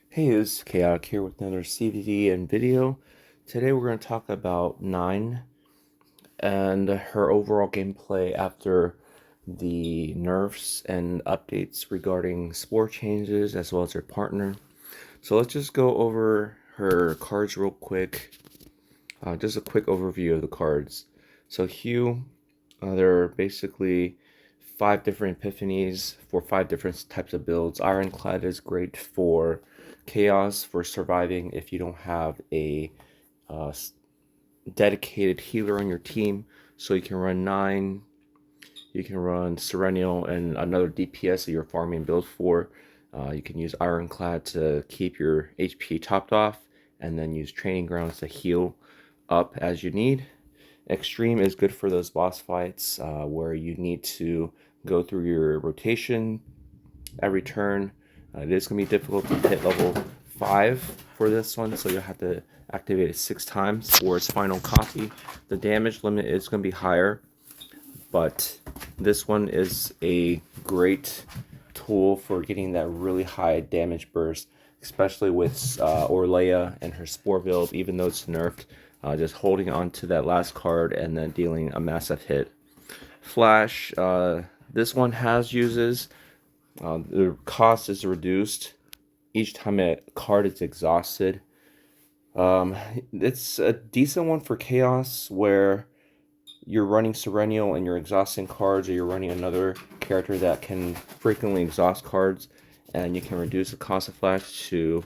Hey, it's Chaotic here with another CZN video. Today we're going to talk about 9 and her overall gameplay after the nerfs and updates regarding spore changes as well as her partner. So let's just go over her cards real quick. Just a quick overview of the cards. So Hue, there are basically 5 different epiphanies for 5 different types of builds. Ironclad is great for chaos, for surviving if you don't have a uh, dedicated healer on your team. So you can run 9, you can run Serennial and another DPS that you're farming build for. You can use Ironclad to keep your HP topped off, and then use Training Grounds to heal up as you need. Extreme is good for those boss fights where you need to go through your rotation every turn. It is going to be difficult to hit level 5 for this one, so you'll have to activate it 6 times for its final copy. The damage limit is going to be higher, but this one is a great tool for getting that really high damage burst, especially with Orlea and her Spore build, even though it's nerfed. Just holding on to that last card and then dealing a massive hit. Flash, this one has uses. The cost is reduced each time a card is exhausted. It's a decent one for Chaos where you're running Serennial and you're exhausting cards, or you're running another character that can frequently exhaust cards, and you can reduce the cost of Flash to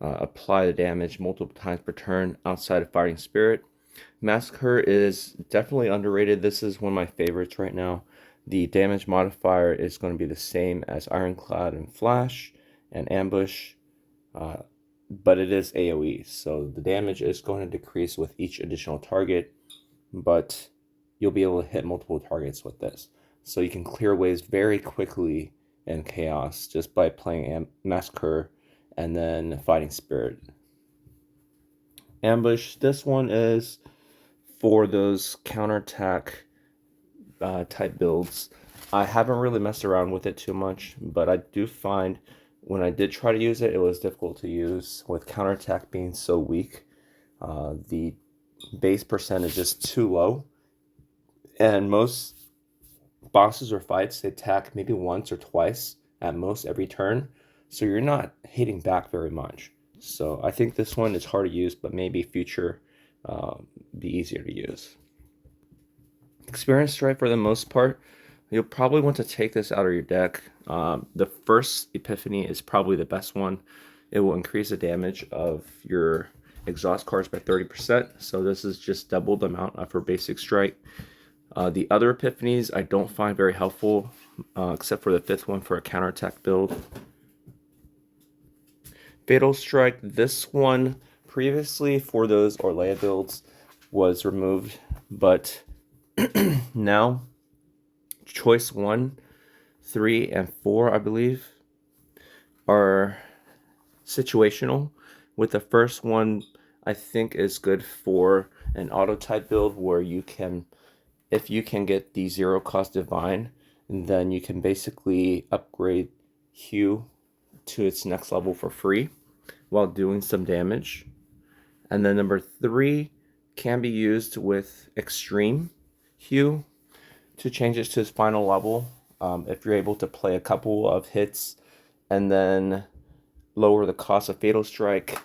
apply the damage multiple times per turn outside of Fighting Spirit. Massacre is definitely underrated. This is one of my favorites right now. The damage modifier is going to be the same as Ironclad and Flash and Ambush, but it is AoE, so the damage is going to decrease with each additional target, but you'll be able to hit multiple targets with this. So you can clear waves very quickly in Chaos just by playing Massacre and then Fighting Spirit. Ambush, this one is for those counterattack type builds. I haven't really messed around with it too much, but I do find when I did try to use it, it was difficult to use with counterattack being so weak. The base percentage is too low, and most bosses or fights they attack maybe once or twice at most every turn, so you're not hitting back very much. So I think this one is hard to use, but maybe future be easier to use. Experience Strike, for the most part, you'll probably want to take this out of your deck. The first Epiphany is probably the best one. It will increase the damage of your exhaust cards by 30%, so this is just double the amount of her basic strike. The other Epiphanies I don't find very helpful, except for the 5th one for a counterattack build. Fatal Strike, this one previously for those Orlea builds was removed, but now choice 1, 3, and 4, I believe, are situational. With the first one, I think is good for an auto type build where you can, if you can get the 0 cost divine, then you can basically upgrade Hue to its next level for free while doing some damage. And then number 3 can be used with Extreme Hue to change it to its final level. If you're able to play a couple of hits and then lower the cost of Fatal Strike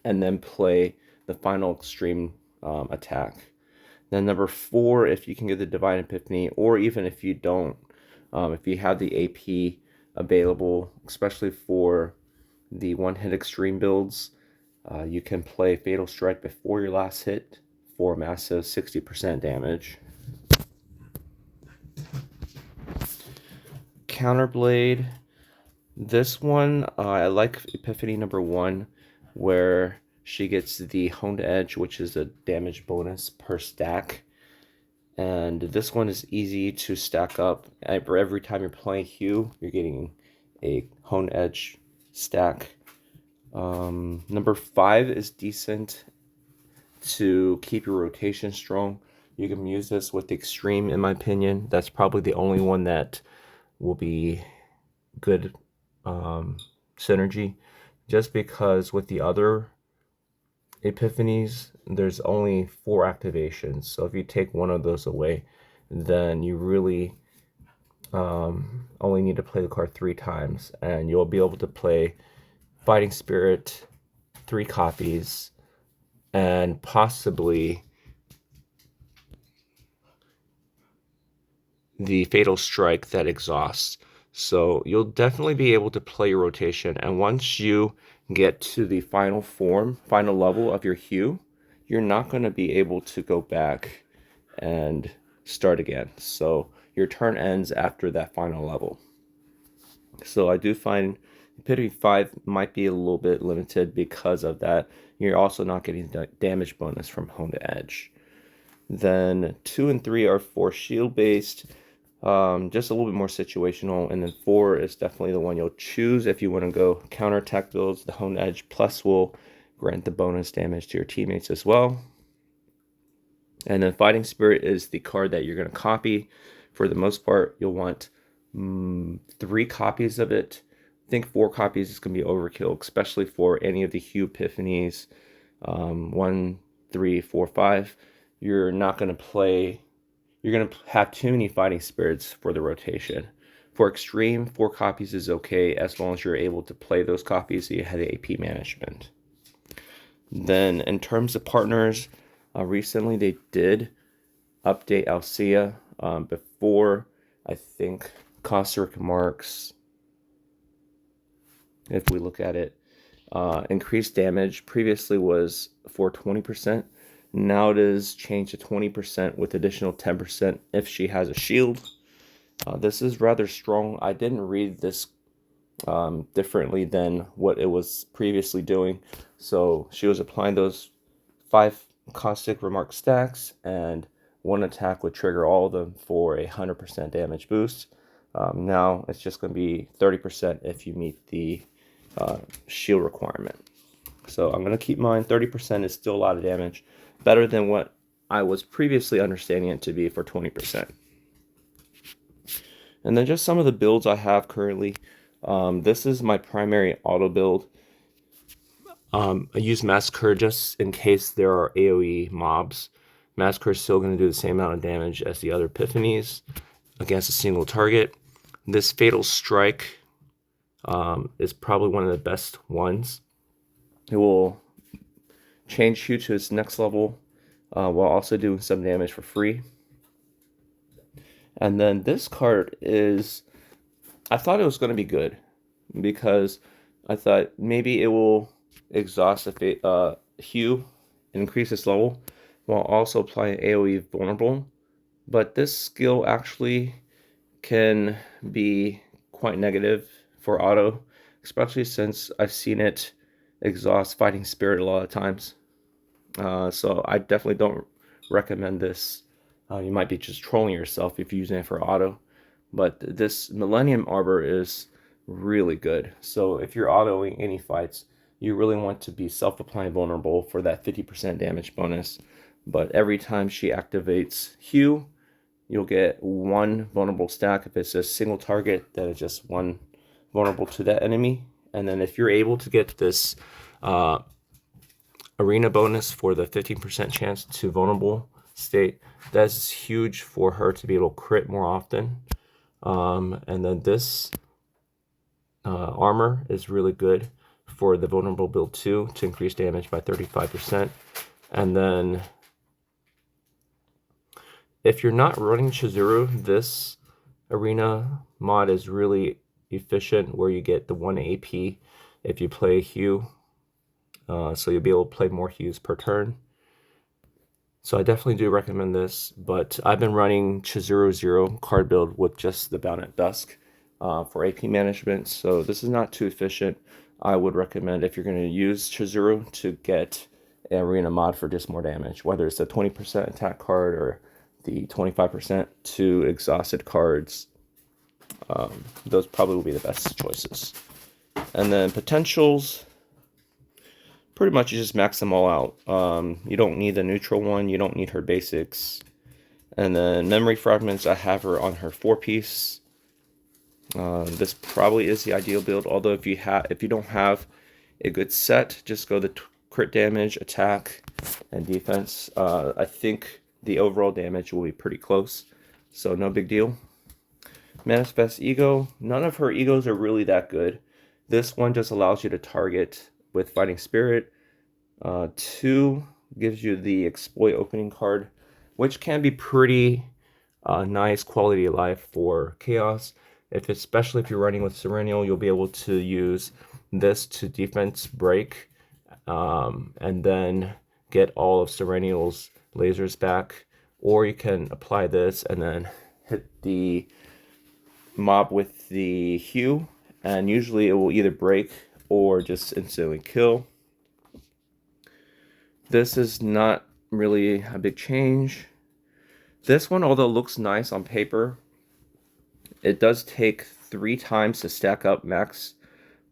and then play the final Extreme attack. Then number 4, if you can get the Divine Epiphany, or even if you don't, if you have the AP available, especially for the one-hit Extreme builds, you can play Fatal Strike before your last hit for massive 60% damage. Counterblade, this one, I like Epiphany number 1, where she gets the Honed Edge, which is a damage bonus per stack. And this one is easy to stack up. For every time you're playing Hue, you're getting a Honed Edge stack. Number 5 is decent to keep your rotation strong. You can use this with Extreme, in my opinion. That's probably the only one that will be good synergy. just because with the other epiphanies, there's only 4 activations. So if you take one of those away, then you really only need to play the card 3 times, and you'll be able to play Fighting Spirit 3 copies, and possibly the Fatal Strike that exhausts. So you'll definitely be able to play your rotation, and once you get to the final form, final level of your hue, you're not going to be able to go back and start again. So your turn ends after that final level. So I do find Epitome 5 might be a little bit limited because of that. You're also not getting the damage bonus from Hone to Edge. Then 2 and 3 are 4 shield based, just a little bit more situational. And then 4 is definitely the one you'll choose if you want to go counterattack builds. The Hone Edge Plus will grant the bonus damage to your teammates as well. And then Fighting Spirit is the card that you're going to copy. For the most part, you'll want 3 copies of it. I think 4 copies is going to be overkill, especially for any of the hue epiphanies. 1, 3, 4, 5. You're not going to play. You're going to have too many Fighting Spirits for the rotation. For Extreme, 4 copies is okay as long as you're able to play those copies so you have the AP management. Then in terms of partners, recently they did update Alcea. Before, I think Cossack Marks, if we look at it, increased damage previously was for 20%. Now it is changed to 20% with additional 10% if she has a shield. This is rather strong. I didn't read this differently than what it was previously doing. So she was applying those 5 caustic remark stacks, and 1 attack would trigger all of them for a 100% damage boost. Now it's just going to be 30% if you meet the shield requirement. So I'm going to keep mine. 30% is still a lot of damage. Better than what I was previously understanding it to be for 20%. And then just some of the builds I have currently. This is my primary auto build. I use Massacre just in case there are AoE mobs. Massacre is still going to do the same amount of damage as the other epiphanies against a single target. This Fatal Strike is probably one of the best ones. It will change hue to its next level while also doing some damage for free. And then this card is, I thought it was going to be good because I thought maybe it will exhaust a hue and increase its level while also applying AoE vulnerable. But this skill actually can be quite negative for auto, especially since I've seen it exhaust Fighting Spirit a lot of times. So I definitely don't recommend this. You might be just trolling yourself if you're using it for auto. But this Millennium Arbor is really good. So if you're autoing any fights, you really want to be self-applying vulnerable for that 50% damage bonus. But every time she activates Hue, you'll get 1 vulnerable stack. If it's a single target, that is just 1 vulnerable to that enemy. And then if you're able to get this arena bonus for the 15% chance to vulnerable state, that's huge for her to be able to crit more often. And then this armor is really good for the vulnerable build 2 to increase damage by 35%. And then if you're not running Chizuru, this arena mod is really efficient where you get the 1 AP if you play Hue. So you'll be able to play more Hues per turn. So I definitely do recommend this, but I've been running Chizuru 0 card build with just the Bound at Dusk for AP management, so this is not too efficient. I would recommend if you're going to use Chizuru to get an arena mod for just more damage, whether it's a 20% attack card or the 25% to exhausted cards. Those probably will be the best choices. And then potentials, pretty much you just max them all out. You don't need the neutral one. You don't need her basics. And then memory fragments, I have her on her 4-piece. This probably is the ideal build. Although if you don't have a good set. Just go the crit damage, attack, and defense. I think the overall damage will be pretty close, so no big deal. Manifest Ego. None of her egos are really that good. This one just allows you to target with Fighting Spirit. 2 gives you the Exploit opening card, which can be pretty nice quality of life for Chaos. Especially if you're running with Serenial, you'll be able to use this to defense break, and then get all of Serenial's lasers back. Or you can apply this and then hit the mob with the Hue, and usually it will either break or just instantly kill. This is not really a big change. This one, although it looks nice on paper, it does take 3 times to stack up max,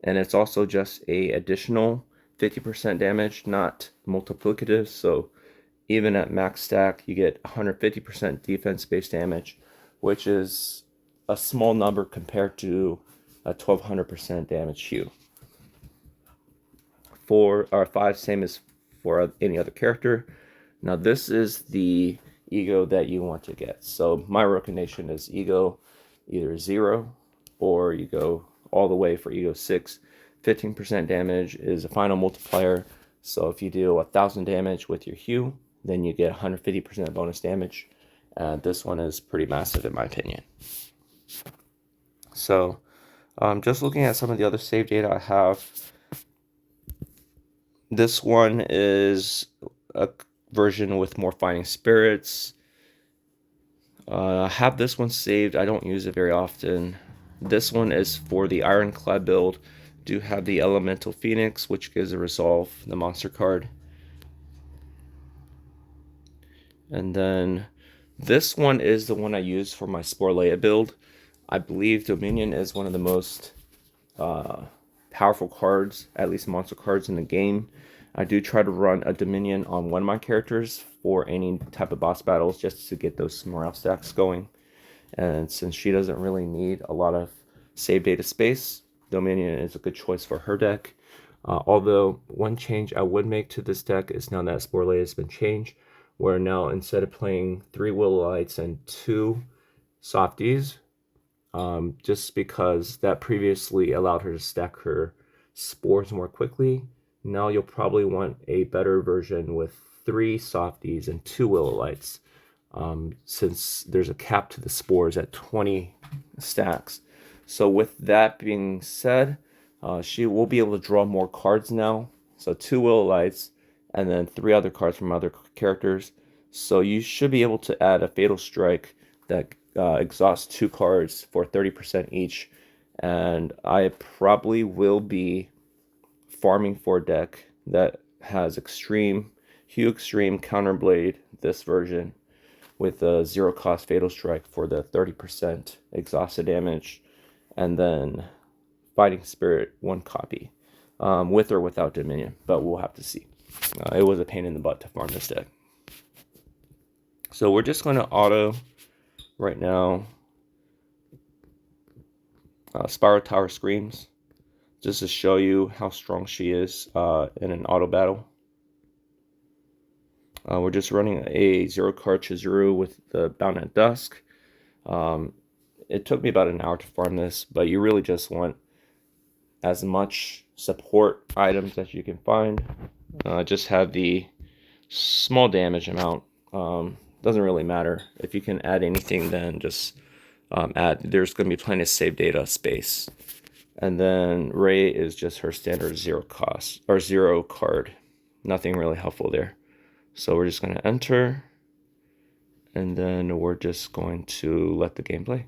and it's also just a additional 50% damage, not multiplicative. So even at max stack, you get 150% defense-based damage, which is a small number compared to a 1200% damage Hue. 4 or 5, same as for any other character. Now this is the ego that you want to get. So my recommendation is ego either 0 or you go all the way for ego 6. 15% damage is a final multiplier. So if you do 1,000 damage with your Hue, then you get 150% bonus damage. This one is pretty massive in my opinion. So just looking at some of the other save data I have, this one is a version with more Fighting Spirits. I have this one saved. I don't use it very often. This one is for the Ironclad build. Do have the Elemental Phoenix, which gives a Resolve, the monster card. And then this one is the one I use for my Spore Leia build. I believe Dominion is one of the most powerful cards, at least monster cards in the game. I do try to run a Dominion on one of my characters for any type of boss battles just to get those morale stacks going. And since she doesn't really need a lot of save data space, Dominion is a good choice for her deck. Although one change I would make to this deck is now that Spore Leia has been changed, where now instead of playing 3 Willow Lights and 2 Softies, just because that previously allowed her to stack her spores more quickly, now you'll probably want a better version with 3 Softies and 2 Willow Lights, since there's a cap to the spores at 20 stacks. So with that being said, she will be able to draw more cards now. So 2 Willow Lights and then 3 other cards from other characters. So you should be able to add a Fatal Strike that exhausts 2 cards for 30% each. And I probably will be farming for a deck that has Hue Extreme Counterblade, this version, with a 0 cost Fatal Strike for the 30% exhausted damage, and then Fighting Spirit 1 copy, with or without Dominion, but we'll have to see. It was a pain in the butt to farm this deck. So we're just going to auto right now Spiral Tower Screams, just to show you how strong she is in an auto battle. We're just running a 0 card Chizuru with the Bound at Dusk. It took me about an hour to farm this, but you really just want as much support items as you can find. Just have the small damage amount. Doesn't really matter. If you can add anything, then just add. There's going to be plenty of save data space. And then Ray is just her standard 0 cost, or 0 card. Nothing really helpful there. So we're just going to enter, and then we're just going to let the game play.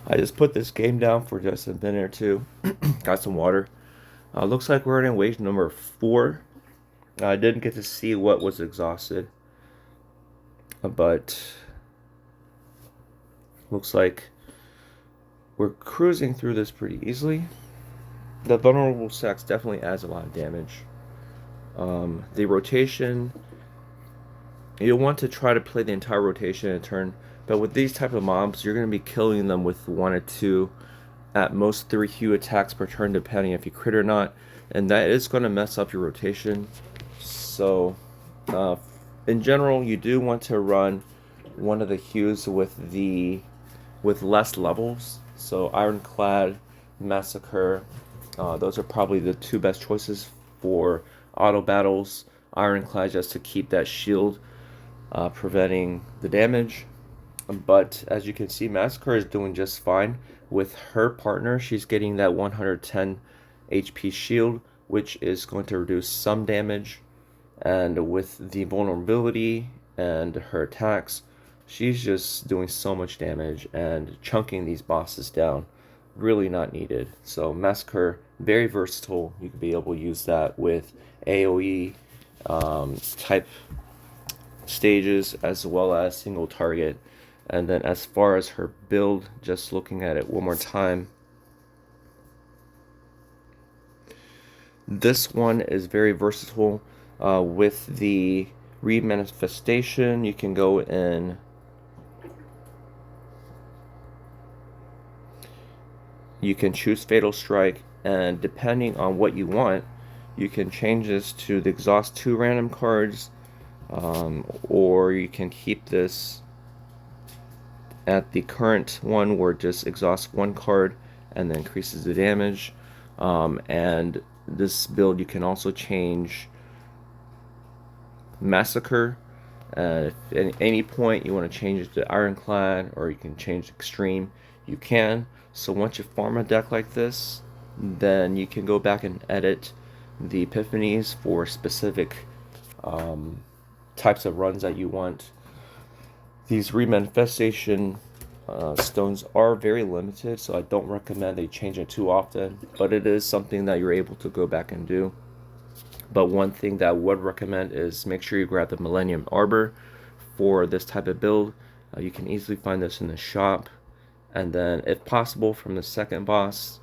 I just put this game down for just a minute or two. Got some water. Looks like we're in wave number 4. I didn't get to see what was exhausted, but looks like we're cruising through this pretty easily. The vulnerable sex definitely adds a lot of damage. The rotation, you'll want to try to play the entire rotation in a turn, but with these type of mobs, you're going to be killing them with 1 or 2, at most 3 hue attacks per turn, depending if you crit or not, and that is going to mess up your rotation. So, in general, you do want to run one of the hues with less levels. So Ironclad, Massacre, those are probably the 2 best choices for auto battles. Ironclad just to keep that shield, preventing the damage. But as you can see, Massacre is doing just fine. With her partner, she's getting that 110 HP shield, which is going to reduce some damage. And with the vulnerability and her attacks, she's just doing so much damage and chunking these bosses down. Really not needed. So Massacre, very versatile. You could be able to use that with AoE type stages as well as single target. And then as far as her build, just looking at it one more time, this one is very versatile. With the remanifestation, you can go in, you can choose Fatal Strike, and depending on what you want, you can change this to the exhaust 2 random cards, or you can keep this at the current one where it just exhausts 1 card and then increases the damage. And this build, you can also change Massacre. If at any point you want to change it to Ironclad, or you can change Extreme, you can. So once you farm a deck like this, then you can go back and edit the epiphanies for specific types of runs that you want. These remanifestation stones are very limited, so I don't recommend they change it too often, but it is something that you're able to go back and do. But one thing that I would recommend is make sure you grab the Millennium Arbor for this type of build. You can easily find this in the shop. And then, if possible, from the second boss,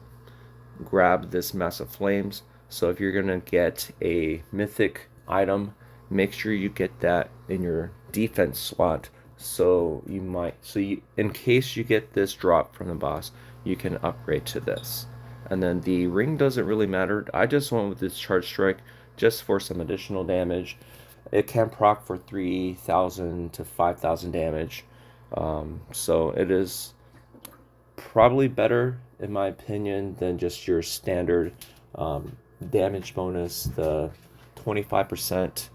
grab this Massive Flames. So if you're going to get a mythic item, make sure you get that in your defense slot. So in case you get this drop from the boss, you can upgrade to this. And then the ring doesn't really matter. I just went with this Charge Strike just for some additional damage. It can proc for 3,000 to 5,000 damage. So it is probably better, in my opinion, than just your standard damage bonus. The 25%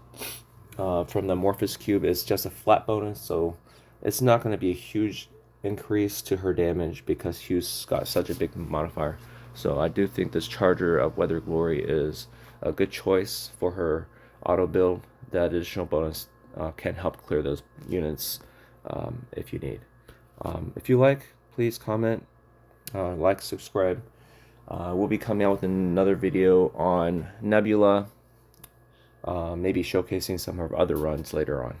from the Morpheus Cube is just a flat bonus, so it's not going to be a huge increase to her damage because Hugh's got such a big modifier. So I do think this Charger of Weather Glory is a good choice for her auto build. That additional bonus can help clear those units if you need. If you like, please comment, like, subscribe. We'll be coming out with another video on Nebula, maybe showcasing some of our other runs later on.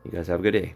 You guys have a good day.